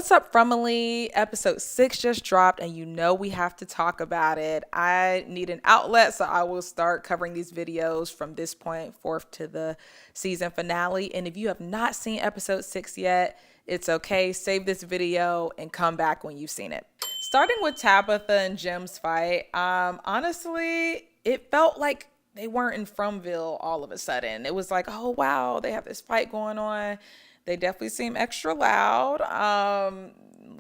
What's up, Fromville? Episode 6 just dropped, and you know we have to talk about it. I need an outlet, so I will start covering these videos from this point forth to the season finale. And if you have not seen episode 6 yet, it's okay. Save this video and come back when you've seen it. Starting with Tabitha and Jim's fight, honestly, it felt like they weren't in Fromville all of a sudden. It was like, oh, wow, they have this fight going on. They definitely seem extra loud.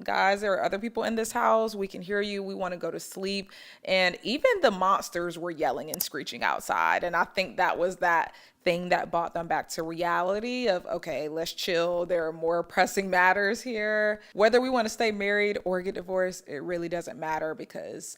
Guys, there are other people in this house. We can hear you. We want to go to sleep. And even the monsters were yelling and screeching outside. And I think that was that thing that brought them back to reality of, okay, let's chill. There are more pressing matters here. Whether we want to stay married or get divorced, it really doesn't matter because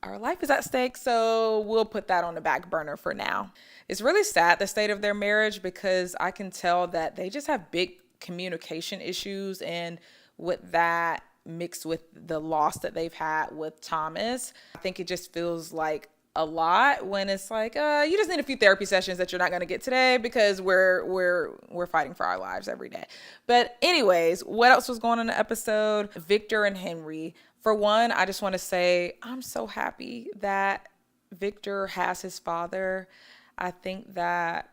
our life is at stake, so we'll put that on the back burner for now. It's really sad, the state of their marriage, because I can tell that they just have big communication issues, and with that mixed with the loss that they've had with Thomas, I think it just feels like a lot when it's like, you just need a few therapy sessions that you're not going to get today because we're fighting for our lives every day. But anyways, what else was going on in the episode? Victor and Henry. For one, I just want to say I'm so happy that Victor has his father. I think that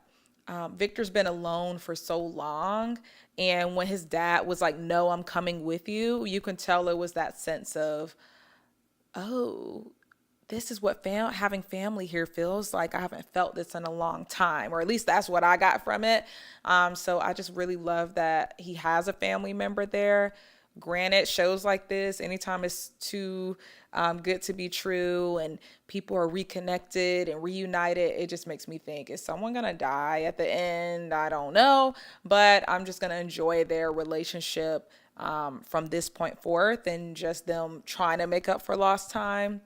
Victor's been alone for so long. And when his dad was like, no, I'm coming with you, you can tell it was that sense of, oh, this is what having family here feels like. I haven't felt this in a long time, or at least that's what I got from it. So I just really love that he has a family member there. Granted, shows like this, anytime it's too good to be true and people are reconnected and reunited, it just makes me think, is someone going to die at the end? I don't know, but I'm just going to enjoy their relationship from this point forth and just them trying to make up for lost time.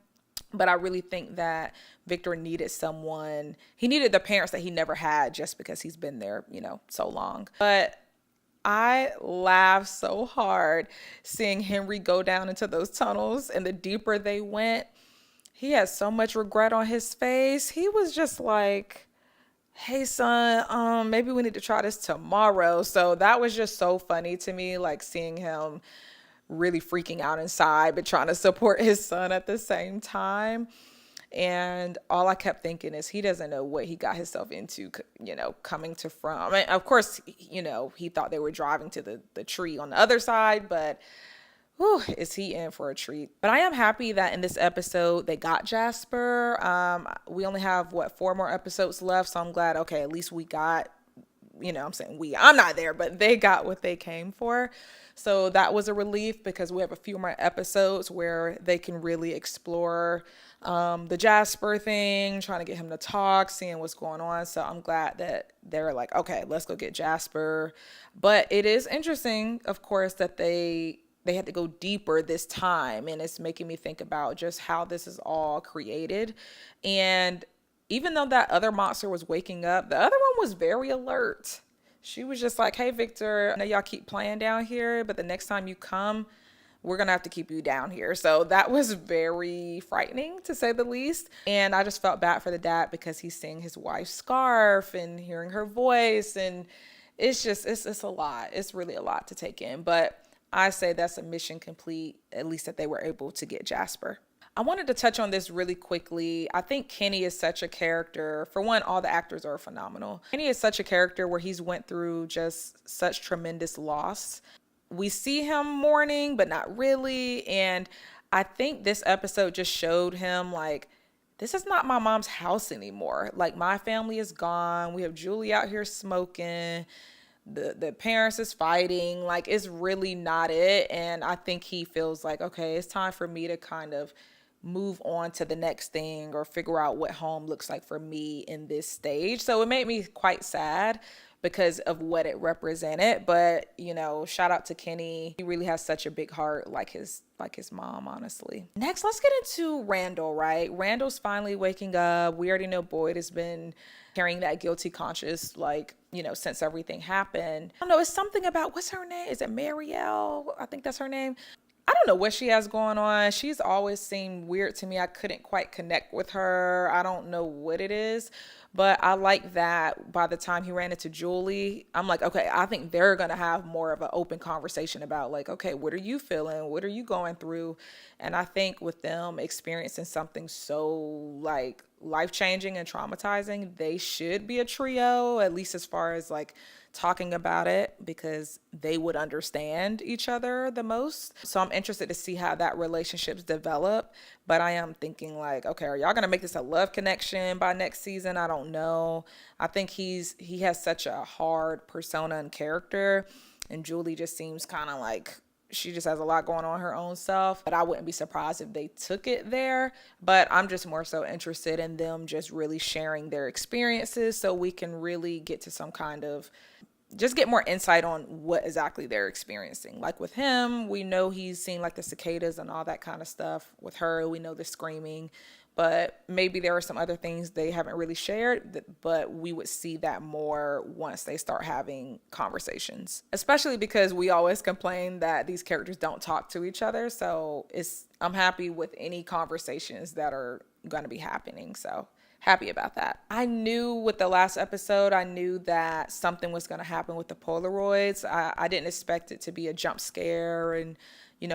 But I really think that Victor needed someone. He needed the parents that he never had just because he's been there, so long. But I laughed so hard seeing Henry go down into those tunnels, and the deeper they went, he had so much regret on his face. He was just like, hey son, maybe we need to try this tomorrow. So that was just so funny to me, like seeing him really freaking out inside, but trying to support his son at the same time. And all I kept thinking is he doesn't know what he got himself into, coming to From. I mean, of course, he thought they were driving to the tree on the other side, but whew, is he in for a treat. But I am happy that in this episode they got Jasper. We only have, 4 more episodes left, so I'm glad, okay, at least we got, I'm not there, but they got what they came for. So that was a relief because we have a few more episodes where they can really explore the Jasper thing, trying to get him to talk, seeing what's going on. So I'm glad that they're like, okay, let's go get Jasper. But it is interesting, of course, that they had to go deeper this time. And it's making me think about just how this is all created. And even though that other monster was waking up, the other one was very alert. She was just like, hey, Victor, I know y'all keep playing down here, but the next time you come, we're going to have to keep you down here. So that was very frightening, to say the least. And I just felt bad for the dad because he's seeing his wife's scarf and hearing her voice. And it's a lot. It's really a lot to take in. But I say that's a mission complete, at least that they were able to get Jasper. I wanted to touch on this really quickly. I think Kenny is such a character. For one, all the actors are phenomenal. Kenny is such a character where he's went through just such tremendous loss. We see him mourning, but not really. And I think this episode just showed him like, this is not my mom's house anymore. Like, my family is gone. We have Julie out here smoking. The parents is fighting. Like, it's really not it. And I think he feels like, okay, it's time for me to kind of move on to the next thing or figure out what home looks like for me in this stage. So it made me quite sad because of what it represented. But, shout out to Kenny. He really has such a big heart, like his mom, honestly. Next, let's get into Randall, right? Randall's finally waking up. We already know Boyd has been carrying that guilty conscience, since everything happened. I don't know, it's something about, what's her name? Is it Marielle? I think that's her name. I I don't know what she has going on. She's always seemed weird to me. I couldn't quite connect with her. I don't know what it is. But I like that by the time he ran into Julie, I'm like, okay, I think they're going to have more of an open conversation about, like, okay, what are you feeling? What are you going through? And I think with them experiencing something so, like, life changing and traumatizing, they should be a trio, at least as far as like talking about it, because they would understand each other the most. So I'm interested to see how that relationships develop. But I am thinking, like, okay, are y'all gonna make this a love connection by next season? I don't know. I think he has such a hard persona and character, and Julie just seems kind of like she just has a lot going on her own self. But I wouldn't be surprised if they took it there. But I'm just more so interested in them just really sharing their experiences so we can really get to some kind of just get more insight on what exactly they're experiencing. Like with him, we know he's seen like the cicadas and all that kind of stuff. With her, we know the screaming, but maybe there are some other things they haven't really shared, but we would see that more once they start having conversations, especially because we always complain that these characters don't talk to each other. So I'm happy with any conversations that are going to be happening. So happy about that. I knew with the last episode, I knew that something was going to happen with the Polaroids. I didn't expect it to be a jump scare and,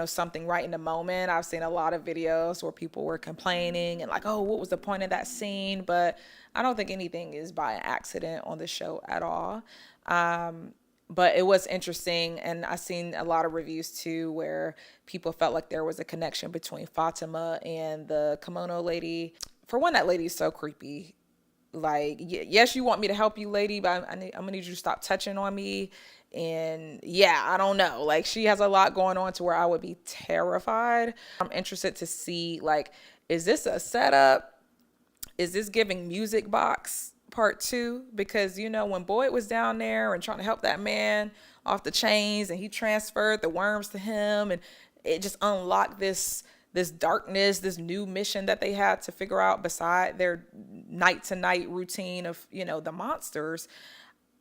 something right in the moment. I've seen a lot of videos where people were complaining and like, oh, what was the point of that scene? But I don't think anything is by accident on the show at all. But it was interesting, and I seen a lot of reviews too where people felt like there was a connection between Fatima and the kimono lady. For one, that lady is so creepy. Like, yes, you want me to help you, lady, but I'm gonna need you to stop touching on me. And yeah, I don't know. Like, she has a lot going on to where I would be terrified. I'm interested to see, like, is this a setup? Is this giving Music Box part 2? Because, when Boyd was down there and trying to help that man off the chains and he transferred the worms to him, and it just unlocked this darkness, this new mission that they had to figure out beside their night to night routine of, the monsters.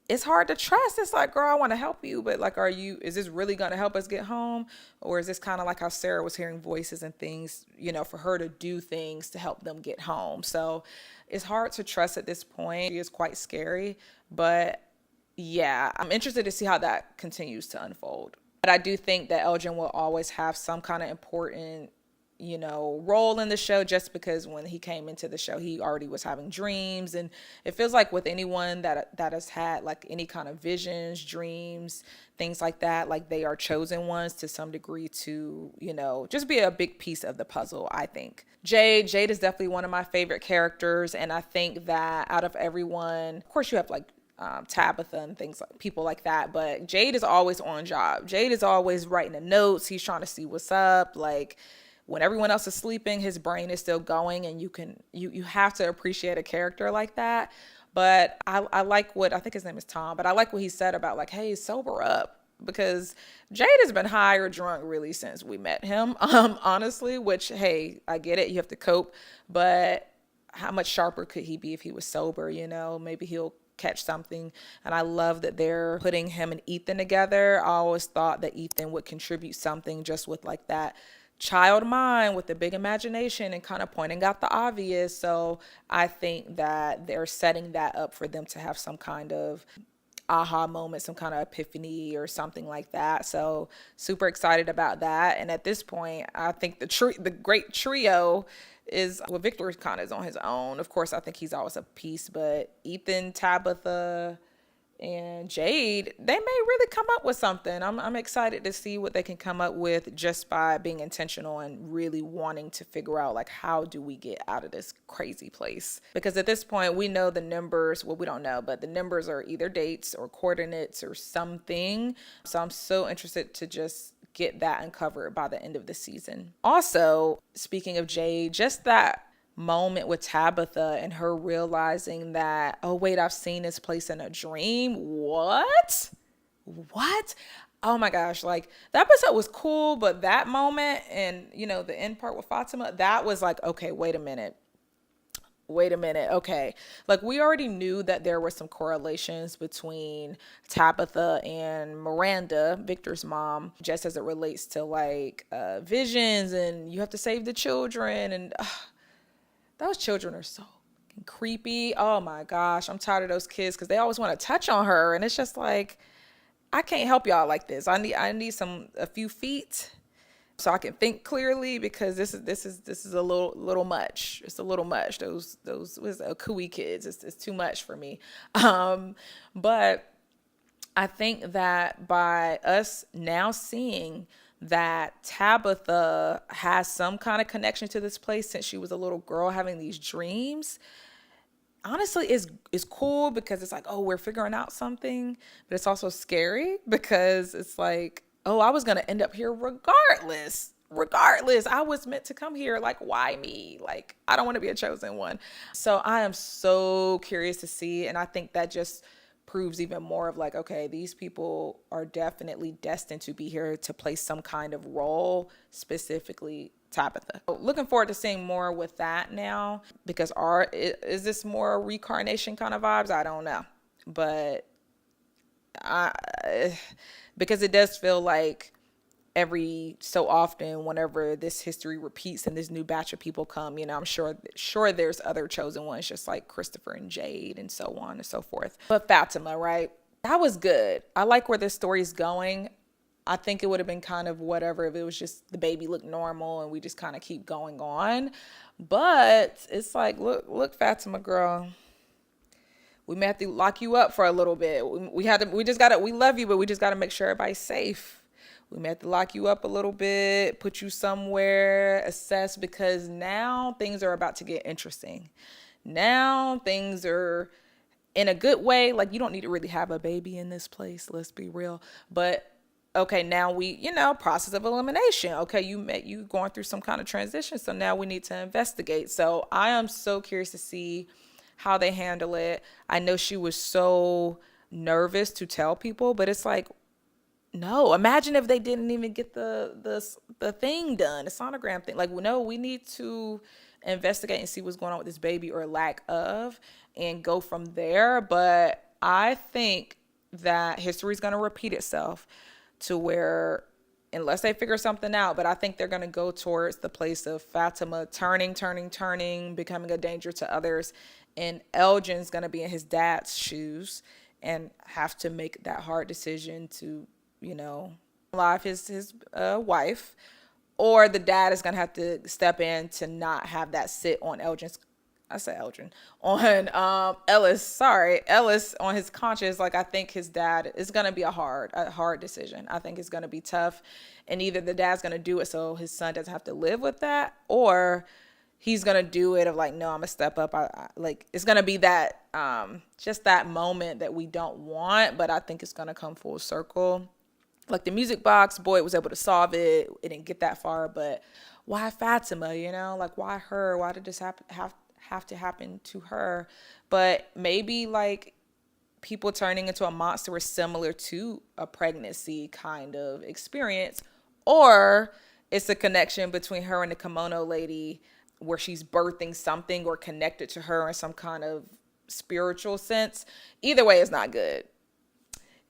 It's hard to trust. It's like, girl, I want to help you, but like, is this really going to help us get home? Or is this kind of like how Sarah was hearing voices and things, for her to do things to help them get home? So it's hard to trust at this point. It is quite scary, but yeah, I'm interested to see how that continues to unfold. But I do think that Elgin will always have some kind of important role in the show, just because when he came into the show, he already was having dreams. And it feels like with anyone that has had like any kind of visions, dreams, things like that, like they are chosen ones to some degree to, just be a big piece of the puzzle, I think. Jade is definitely one of my favorite characters. And I think that out of everyone, of course you have like Tabitha and things like people like that, but Jade is always on job. Jade is always writing the notes. He's trying to see what's up. Like, when everyone else is sleeping, his brain is still going, and you have to appreciate a character like that. But I like what, I think his name is Tom, but I like what he said about like, hey, sober up, because Jade has been high or drunk really since we met him, honestly, which, hey, I get it. You have to cope, but how much sharper could he be if he was sober? Maybe he'll catch something. And I love that they're putting him and Ethan together. I always thought that Ethan would contribute something just with like that child mind with a big imagination and kind of pointing out the obvious. So I think that they're setting that up for them to have some kind of aha moment, some kind of epiphany or something like that. So super excited about that. And at this point, I think the great trio is, well, Victor kind of is on his own. Of course, I think he's always a piece, but Ethan, Tabitha, and Jade, they may really come up with something. I'm excited to see what they can come up with just by being intentional and really wanting to figure out, like, how do we get out of this crazy place? Because at this point, we know the numbers, well, we don't know, but the numbers are either dates or coordinates or something. So I'm so interested to just get that uncovered by the end of the season. Also, speaking of Jade, just that moment with Tabitha and her realizing that, oh wait, I've seen this place in a dream. What? Oh my gosh, like the episode was cool, but that moment and the end part with Fatima, that was like, okay, wait a minute. Wait a minute. Okay. Like we already knew that there were some correlations between Tabitha and Miranda, Victor's mom, just as it relates to like visions and you have to save the children. And those children are so creepy. Oh my gosh. I'm tired of those kids because they always want to touch on her. And it's just like, I can't help y'all like this. I need a few feet so I can think clearly because this is a little much. It's a little much. Those was Cooey kids. It's too much for me. But I think that by us now seeing that Tabitha has some kind of connection to this place since she was a little girl having these dreams, honestly is cool because it's like, oh, we're figuring out something, but it's also scary because it's like, oh, I was going to end up here regardless. I was meant to come here. Like, why me? Like, I don't want to be a chosen one. So I am so curious to see. And I think that just proves even more of like, okay, these people are definitely destined to be here to play some kind of role, specifically Tabitha. Looking forward to seeing more with that now because is this more reincarnation kind of vibes? I don't know. But because it does feel like every so often whenever this history repeats and this new batch of people come, I'm sure there's other chosen ones just like Christopher and Jade and so on and so forth. But Fatima, right? That was good. I like where this story's going. I think it would have been kind of whatever if it was just the baby looked normal and we just kind of keep going on. But it's like, look, Fatima girl, we may have to lock you up for a little bit. We love you, but we just got to make sure everybody's safe. We may have to lock you up a little bit, put you somewhere, assess, because now things are about to get interesting. Now things are in a good way. Like, you don't need to really have a baby in this place. Let's be real. But okay, now process of elimination. Okay, you going through some kind of transition. So now we need to investigate. So I am so curious to see how they handle it. I know she was so nervous to tell people, but it's like, no, imagine if they didn't even get the thing done, the sonogram thing. Like, no, we need to investigate and see what's going on with this baby or lack of and go from there. But I think that history is going to repeat itself to where, unless they figure something out, but I think they're going to go towards the place of Fatima turning, becoming a danger to others. And Elgin's going to be in his dad's shoes and have to make that hard decision to, live his wife, or the dad is going to have to step in to not have that sit on Ellis on his conscience. Like, I think his dad is going to be a hard decision. I think it's going to be tough, and either the dad's going to do it so his son doesn't have to live with that, or he's going to do it of like, no, I'm gonna step up. Like, it's going to be that, just that moment that we don't want, but I think it's going to come full circle. Like the music box, Boyd was able to solve it. It didn't get that far, but why Fatima, like, why her? Why did this have to happen to her? But maybe like people turning into a monster was similar to a pregnancy kind of experience, or it's a connection between her and the kimono lady where she's birthing something or connected to her in some kind of spiritual sense. Either way, it's not good.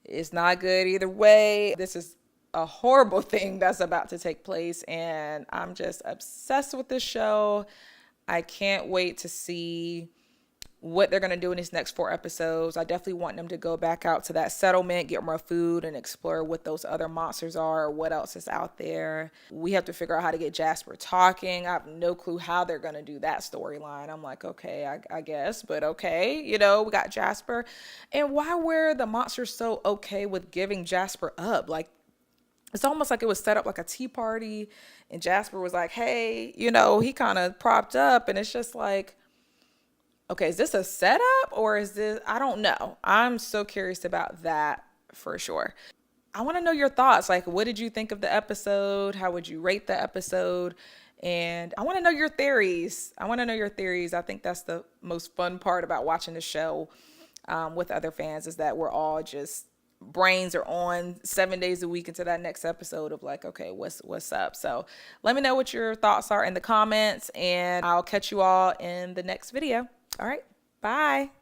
It's not good either way. This is a horrible thing that's about to take place, and I'm just obsessed with this show. I can't wait to see what they're going to do in these next 4 episodes. I definitely want them to go back out to that settlement, get more food, and explore what those other monsters are or what else is out there. We have to figure out how to get Jasper talking. I have no clue how they're going to do that storyline. I'm like, okay, I guess, but okay. We got Jasper. And why were the monsters so okay with giving Jasper up? Like, it's almost like it was set up like a tea party, and Jasper was like, hey, he kind of propped up, and it's just like, okay, is this a setup or is this, I don't know. I'm so curious about that for sure. I want to know your thoughts. Like, what did you think of the episode? How would you rate the episode? And I want to know your theories. I think that's the most fun part about watching the show with other fans, is that we're all just brains are on 7 days a week into that next episode of like, okay, what's up? So let me know what your thoughts are in the comments, and I'll catch you all in the next video. All right, bye.